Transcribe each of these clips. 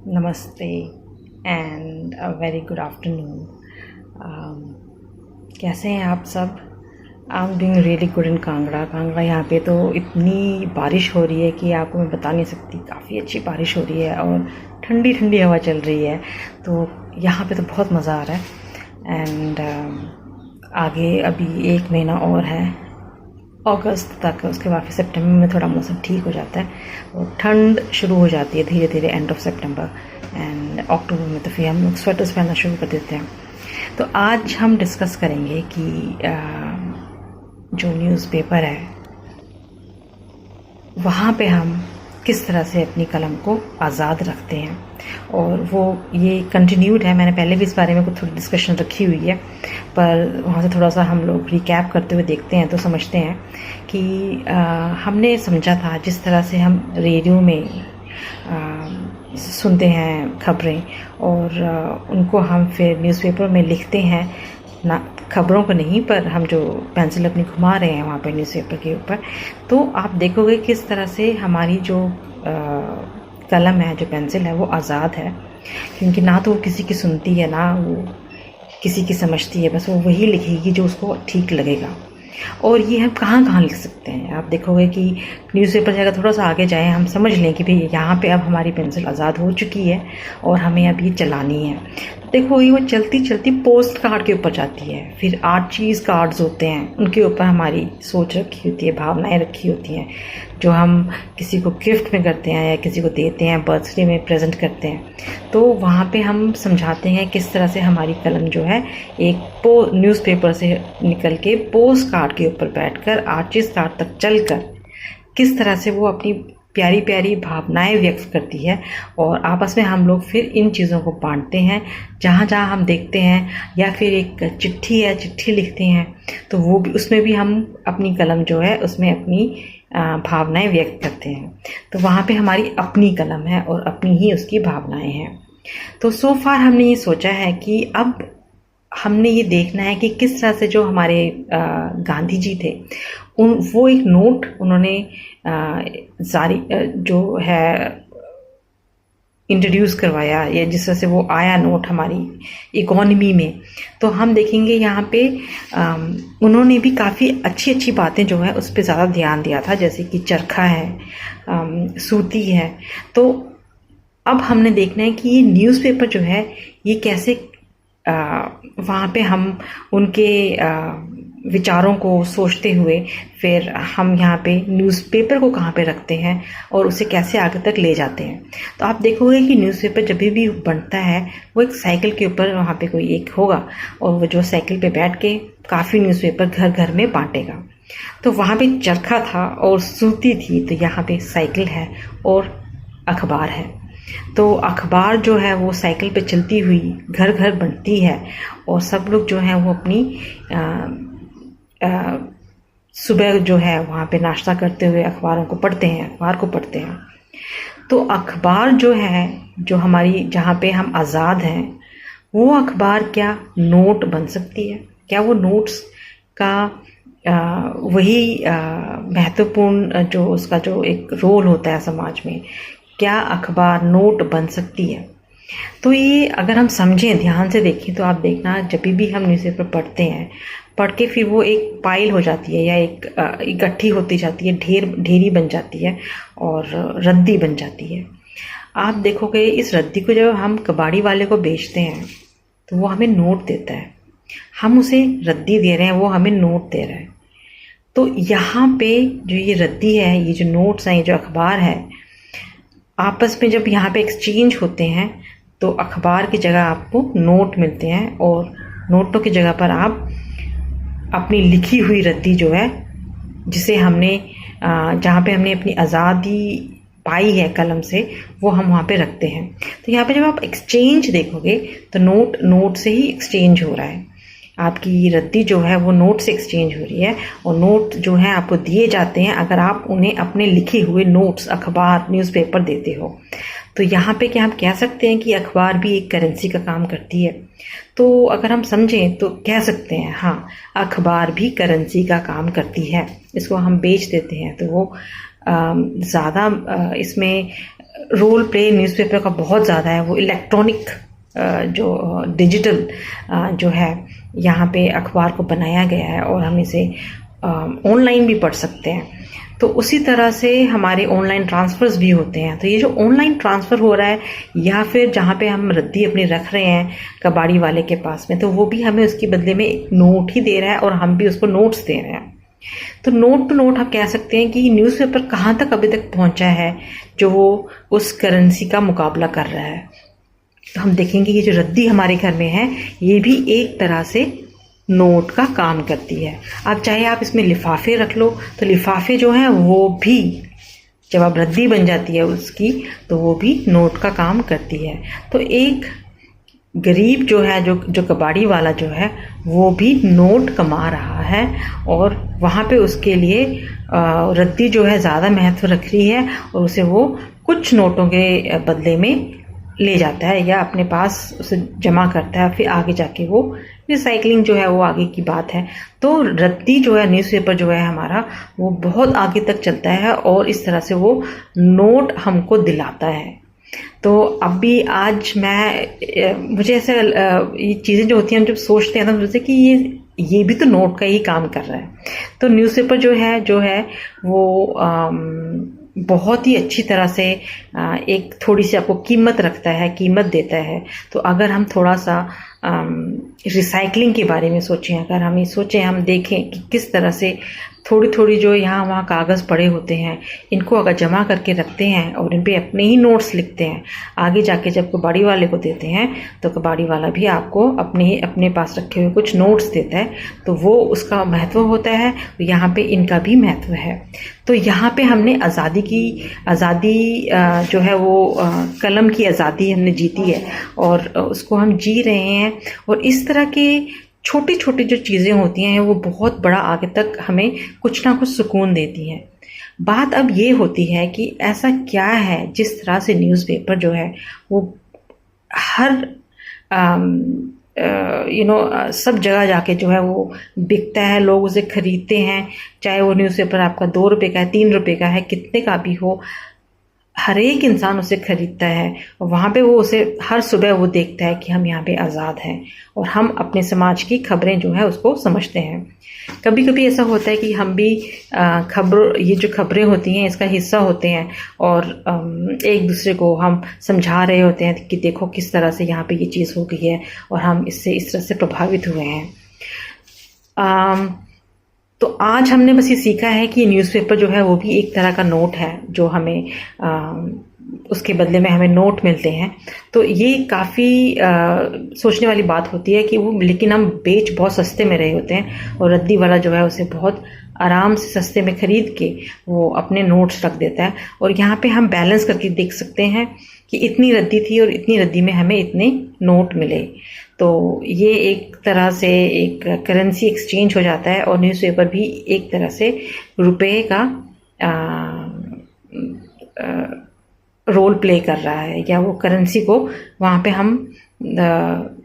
नमस्ते and a very good afternoon. कैसे हैं आप सब? I am doing really good in Kangra. यहाँ पे तो इतनी बारिश हो रही है कि आपको मैं बता नहीं सकती। काफ़ी अच्छी बारिश हो रही है और ठंडी ठंडी हवा चल रही है, तो यहाँ पे तो बहुत मज़ा आ रहा है। एंड आगे अभी 1 महीना और है, अगस्त तक। उसके बाद फिर सितंबर में थोड़ा मौसम ठीक हो जाता है और ठंड शुरू हो जाती है धीरे धीरे end of September. And October में तो फिर हम लोग स्वेटर्स पहनना शुरू कर देते हैं। तो आज हम डिस्कस करेंगे कि जो न्यूज़पेपर है वहाँ पे हम किस तरह से अपनी कलम को आज़ाद रखते हैं। और वो ये कंटिन्यूड है, मैंने पहले भी इस बारे में कुछ थोड़ी डिस्कशन रखी हुई है, पर वहाँ से थोड़ा सा हम लोग रिकैप करते हुए देखते हैं तो समझते हैं कि हमने समझा था जिस तरह से हम रेडियो में सुनते हैं खबरें और उनको हम फिर न्यूज़पेपर में लिखते हैं, ना खबरों को नहीं पर हम जो पेंसिल अपनी घुमा रहे हैं वहाँ पर न्यूज़पेपर के ऊपर, तो आप देखोगे किस तरह से हमारी जो कलम है, जो पेंसिल है, वो आज़ाद है। क्योंकि ना तो वो किसी की सुनती है ना वो किसी की समझती है, बस वो वही लिखेगी जो उसको ठीक लगेगा। और ये हम कहाँ कहाँ लिख सकते हैं? आप देखोगे कि न्यूज़पेपर से अगर थोड़ा सा आगे जाएं, हम समझ लें कि भाई यहाँ पे अब हमारी पेंसिल आज़ाद हो चुकी है और हमें अब ये चलानी है। तो देखो ये वो चलती चलती पोस्ट कार्ड के ऊपर जाती है, फिर आर्ट चीज़ कार्ड्स होते हैं, उनके ऊपर हमारी सोच रखी होती है, भावनाएं रखी होती हैं, जो हम किसी को गिफ्ट में करते हैं या किसी को देते हैं, बर्थडे में प्रेजेंट करते हैं। तो वहाँ पे हम समझाते हैं किस तरह से हमारी कलम जो है एक न्यूज़पेपर से निकल के पोस्ट कार्ड के ऊपर बैठकर आर्टिस्ट कार्ड तक चलकर किस तरह से वो अपनी प्यारी प्यारी भावनाएं व्यक्त करती है। और आपस में हम लोग फिर इन चीज़ों को बांटते हैं जहाँ जहाँ हम देखते हैं, या फिर एक चिट्ठी है, चिट्ठी लिखते हैं तो वो भी, उसमें भी हम अपनी कलम जो है उसमें अपनी भावनाएं व्यक्त करते हैं। तो वहाँ पे हमारी अपनी कलम है और अपनी ही उसकी भावनाएं हैं। तो सो फार हमने ये सोचा है कि अब हमने ये देखना है कि किस तरह से जो हमारे गांधी जी थे वो एक नोट उन्होंने जारी जो है इंट्रोड्यूस करवाया, या जिस तरह से वो आया नोट हमारी इकोनॉमी में। तो हम देखेंगे यहाँ पे उन्होंने भी काफ़ी अच्छी अच्छी बातें जो है उस पर ज़्यादा ध्यान दिया था, जैसे कि चरखा है, सूती है। तो अब हमने देखना है कि ये न्यूज़पेपर जो है ये कैसे वहाँ पे हम उनके विचारों को सोचते हुए फिर हम यहाँ पे न्यूज़पेपर को कहाँ पे रखते हैं और उसे कैसे आगे तक ले जाते हैं। तो आप देखोगे कि न्यूज़पेपर जब भी बनता है वो एक साइकिल के ऊपर वहाँ पे कोई एक होगा और वो जो साइकिल पे बैठ के काफ़ी न्यूज़पेपर घर घर में बांटेगा। तो वहाँ पे चरखा था और सूती थी, तो यहाँ पे साइकिल है और अखबार है। तो अखबार जो है वो साइकिल पे चलती हुई घर घर बनती है और सब लोग जो हैं वो अपनी सुबह जो है वहाँ पे नाश्ता करते हुए अखबारों को पढ़ते हैं, अखबार को पढ़ते हैं। तो अखबार जो है, जो हमारी जहाँ पे हम आज़ाद हैं, वो अखबार क्या नोट बन सकती है? क्या वो नोट्स का वही महत्वपूर्ण जो उसका जो एक रोल होता है समाज में, क्या अखबार नोट बन सकती है? तो ये अगर हम समझें, ध्यान से देखें, तो आप देखना जब भी हम न्यूज़पेपर पढ़ते हैं, पढ़ के फिर वो एक पाइल हो जाती है या एक इकट्ठी होती जाती है, ढेरी बन जाती है और रद्दी बन जाती है। आप देखोगे इस रद्दी को जब हम कबाड़ी वाले को बेचते हैं तो वो हमें नोट देता है, हम उसे रद्दी दे रहे हैं, वो हमें नोट दे रहा है। तो यहाँ पे जो ये रद्दी है, ये जो नोट्स हैं, ये जो अखबार है, आपस में जब यहाँ पे एक्सचेंज होते हैं तो अखबार की जगह आपको नोट मिलते हैं और नोटों की जगह पर आप अपनी लिखी हुई रद्दी जो है, जिसे हमने जहाँ पे हमने अपनी आज़ादी पाई है कलम से, वो हम वहाँ पे रखते हैं। तो यहाँ पे जब आप एक्सचेंज देखोगे तो नोट से ही एक्सचेंज हो रहा है। आपकी रद्दी जो है वो नोट से एक्सचेंज हो रही है और नोट जो है आपको दिए जाते हैं अगर आप उन्हें अपने लिखे हुए नोट्स, अखबार, न्यूज़पेपर देते हो। तो यहाँ पे क्या हम कह सकते हैं कि अखबार भी एक करेंसी का काम करती है? तो अगर हम समझें तो कह सकते हैं हाँ, अखबार भी करेंसी का काम करती है। इसको हम बेच देते हैं तो वो ज़्यादा इसमें रोल प्ले न्यूज़पेपर का बहुत ज़्यादा है। वो इलेक्ट्रॉनिक जो डिजिटल जो है यहाँ पे अखबार को बनाया गया है और हम इसे ऑनलाइन भी पढ़ सकते हैं। तो उसी तरह से हमारे ऑनलाइन ट्रांसफ़र्स भी होते हैं। तो ये जो ऑनलाइन ट्रांसफ़र हो रहा है या फिर जहाँ पे हम रद्दी अपनी रख रहे हैं कबाड़ी वाले के पास में, तो वो भी हमें उसके बदले में एक नोट ही दे रहा है और हम भी उसको नोट्स दे रहे हैं। तो नोट टू नोट हम कह सकते हैं कि न्यूज़पेपर कहाँ तक अभी तक पहुँचा है जो वो उस करेंसी का मुकाबला कर रहा है। तो हम देखेंगे कि जो रद्दी हमारे घर में है ये भी एक तरह से नोट का काम करती है। अब चाहे आप इसमें लिफाफे रख लो, तो लिफाफे जो हैं वो भी जब अब रद्दी बन जाती है उसकी, तो वो भी नोट का काम करती है। तो एक गरीब जो है, जो कबाड़ी वाला जो है, वो भी नोट कमा रहा है और वहाँ पे उसके लिए रद्दी जो है ज़्यादा महत्व रख रही है और उसे वो कुछ नोटों के बदले में ले जाता है या अपने पास उसे जमा करता है। फिर आगे जाके वो रिसाइकलिंग जो है वो आगे की बात है। तो रद्दी जो है, न्यूज़पेपर जो है हमारा, वो बहुत आगे तक चलता है और इस तरह से वो नोट हमको दिलाता है। तो अभी आज मुझे ऐसा ये चीज़ें जो होती हैं हम जब सोचते हैं तो सोचते हैं कि ये भी तो नोट का ही काम कर रहा है। तो न्यूज़पेपर जो है वो बहुत ही अच्छी तरह से एक थोड़ी सी आपको कीमत रखता है, कीमत देता है। तो अगर हम थोड़ा सा रिसाइकलिंग के बारे में सोचें, अगर हम ये सोचें, हम देखें कि किस तरह से थोड़ी थोड़ी जो यहाँ वहाँ कागज़ पड़े होते हैं, इनको अगर जमा करके रखते हैं और इन पे अपने ही नोट्स लिखते हैं, आगे जाके जब कबाड़ी वाले को देते हैं तो कबाड़ी वाला भी आपको अपने पास रखे हुए कुछ नोट्स देता है। तो वो उसका महत्व होता है, यहाँ पे इनका भी महत्व है। तो यहाँ पे हमने आज़ादी जो है वो कलम की आज़ादी हमने जीती है और उसको हम जी रहे हैं। और इस तरह के छोटी छोटी जो चीज़ें होती हैं वो बहुत बड़ा आगे तक हमें कुछ ना कुछ सुकून देती हैं। बात अब ये होती है कि ऐसा क्या है जिस तरह से न्यूज़पेपर जो है वो हर सब जगह जाके जो है वो बिकता है, लोग उसे खरीदते हैं। चाहे वो न्यूज़पेपर आपका 2 रुपये का है, 3 रुपये का है, कितने का भी हो, हर एक इंसान उसे खरीदता है और वहाँ पे वो उसे हर सुबह वो देखता है कि हम यहाँ पे आज़ाद हैं और हम अपने समाज की खबरें जो है उसको समझते हैं। कभी कभी ऐसा होता है कि हम भी ये जो खबरें होती हैं इसका हिस्सा होते हैं और एक दूसरे को हम समझा रहे होते हैं कि देखो किस तरह से यहाँ पे ये चीज़ हो गई है और हम इससे इस तरह से प्रभावित हुए हैं। तो आज हमने बस ये सीखा है कि न्यूज़पेपर जो है वो भी एक तरह का नोट है जो हमें उसके बदले में हमें नोट मिलते हैं। तो ये काफ़ी सोचने वाली बात होती है कि वो, लेकिन हम बेच बहुत सस्ते में रहे होते हैं और रद्दी वाला जो है उसे बहुत आराम से सस्ते में ख़रीद के वो अपने नोट्स रख देता है। और यहाँ पे हम बैलेंस करके देख सकते हैं कि इतनी रद्दी थी और इतनी रद्दी में हमें इतने नोट मिले। तो ये एक तरह से एक करेंसी एक्सचेंज हो जाता है और न्यूज़पेपर भी एक तरह से रुपए का रोल प्ले कर रहा है, या वो करेंसी को वहाँ पे हम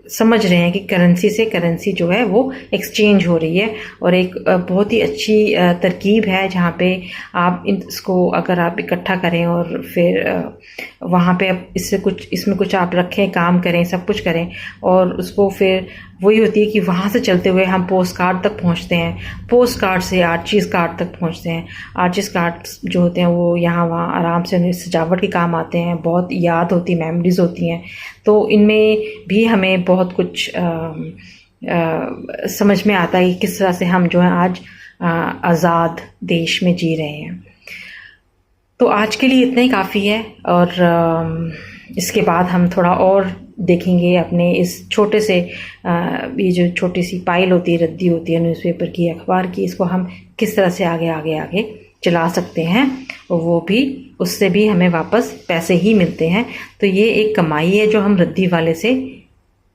समझ रहे हैं कि करेंसी से करेंसी जो है वो एक्सचेंज हो रही है। और एक बहुत ही अच्छी तरकीब है जहाँ पे आप इसको अगर आप इकट्ठा करें और फिर वहाँ पे इसमें कुछ आप रखें, काम करें, सब कुछ करें और उसको फिर वही होती है कि वहाँ से चलते हुए हम पोस्ट कार्ड तक पहुँचते हैं, पोस्ट कार्ड से आर्चिज़ कार्ड तक पहुँचते हैं। आर्चिज़ कार्ड जो होते हैं वो यहाँ वहाँ आराम से सजावट के काम आते हैं, बहुत याद होती, मेमोरीज़ होती हैं। तो इनमें भी हमें बहुत कुछ समझ में आता है कि किस तरह से हम जो है आज आज़ाद देश में जी रहे हैं। तो आज के लिए इतना ही काफ़ी है और इसके बाद हम थोड़ा और देखेंगे अपने इस छोटे से ये जो छोटी सी पाइल होती है, रद्दी होती है न्यूज़पेपर की, अखबार की, इसको हम किस तरह से आगे आगे आगे चला सकते हैं और वो भी उससे भी हमें वापस पैसे ही मिलते हैं। तो ये एक कमाई है जो हम रद्दी वाले से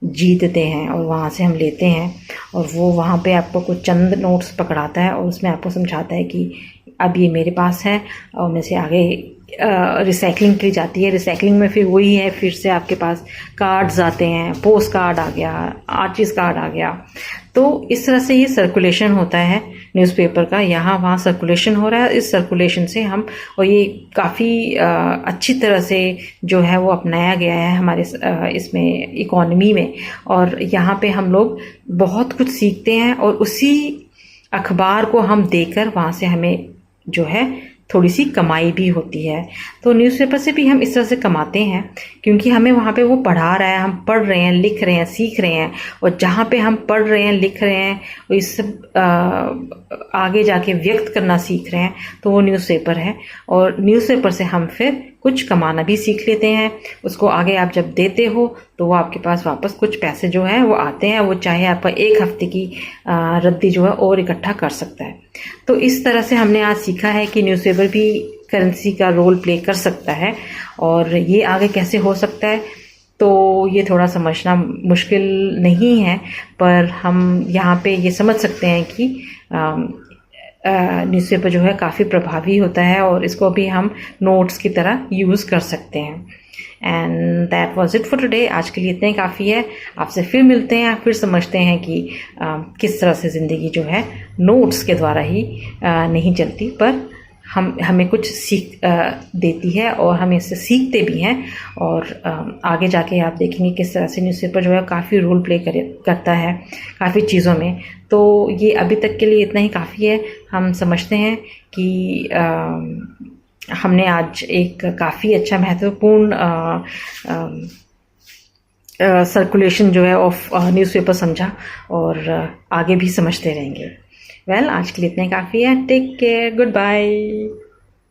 जीतते हैं और वहाँ से हम लेते हैं और वो वहाँ पे आपको कुछ चंद नोट्स पकड़ाता है और उसमें आपको समझाता है कि अब ये मेरे पास है और मैं से आगे रिसाइकलिंग की जाती है। रिसाइकलिंग में फिर वही है, फिर से आपके पास कार्ड्स आते हैं, पोस्ट कार्ड आ गया, आर्चिज़ कार्ड आ गया। तो इस तरह से ये सर्कुलेशन होता है न्यूज़पेपर का, यहाँ वहाँ सर्कुलेशन हो रहा है। इस सर्कुलेशन से हम, और ये काफ़ी अच्छी तरह से जो है वो अपनाया गया है हमारे इसमें इकोनॉमी में, और यहाँ पे हम लोग बहुत कुछ सीखते हैं, और उसी अखबार को हम देकर वहाँ से हमें जो है थोड़ी सी कमाई भी होती है। तो न्यूज़पेपर से भी हम इस तरह से कमाते हैं, क्योंकि हमें वहाँ पे वो पढ़ा रहा है, हम पढ़ रहे हैं, लिख रहे हैं, सीख रहे हैं, और जहाँ पे हम पढ़ रहे हैं, लिख रहे हैं, वो इस आगे जाके व्यक्त करना सीख रहे हैं, तो वो न्यूज़पेपर है। और न्यूज़पेपर से हम फिर कुछ कमाना भी सीख लेते हैं। उसको आगे आप जब देते हो तो वो आपके पास वापस कुछ पैसे जो हैं वो आते हैं, वो चाहे आपका एक हफ्ते की रद्दी जो है और इकट्ठा कर सकता है। तो इस तरह से हमने आज सीखा है कि न्यूज़पेपर भी करेंसी का रोल प्ले कर सकता है, और ये आगे कैसे हो सकता है तो ये थोड़ा समझना मुश्किल नहीं है, पर हम यहाँ पे ये समझ सकते हैं कि न्यूज़पेपर जो है काफ़ी प्रभावी होता है, और इसको भी हम नोट्स की तरह यूज़ कर सकते हैं। And that was it for today. आज के लिए इतना ही काफ़ी है। आपसे फिर मिलते हैं, फिर समझते हैं कि किस तरह से ज़िंदगी जो है नोट्स के द्वारा ही नहीं चलती, पर हमें कुछ सीख देती है, और हम इससे सीखते भी हैं। और आगे जाके आप देखेंगे किस तरह से न्यूज़पेपर जो है काफ़ी रोल प्ले करता है काफ़ी चीज़ों में। तो ये अभी तक के लिए इतना ही काफ़ी है। हम समझते हैं कि हमने आज एक काफ़ी अच्छा महत्वपूर्ण सर्कुलेशन जो है ऑफ न्यूज़पेपर समझा, और आगे भी समझते रहेंगे। वेल, आज के लिए इतना ही काफ़ी है। Take care, good bye.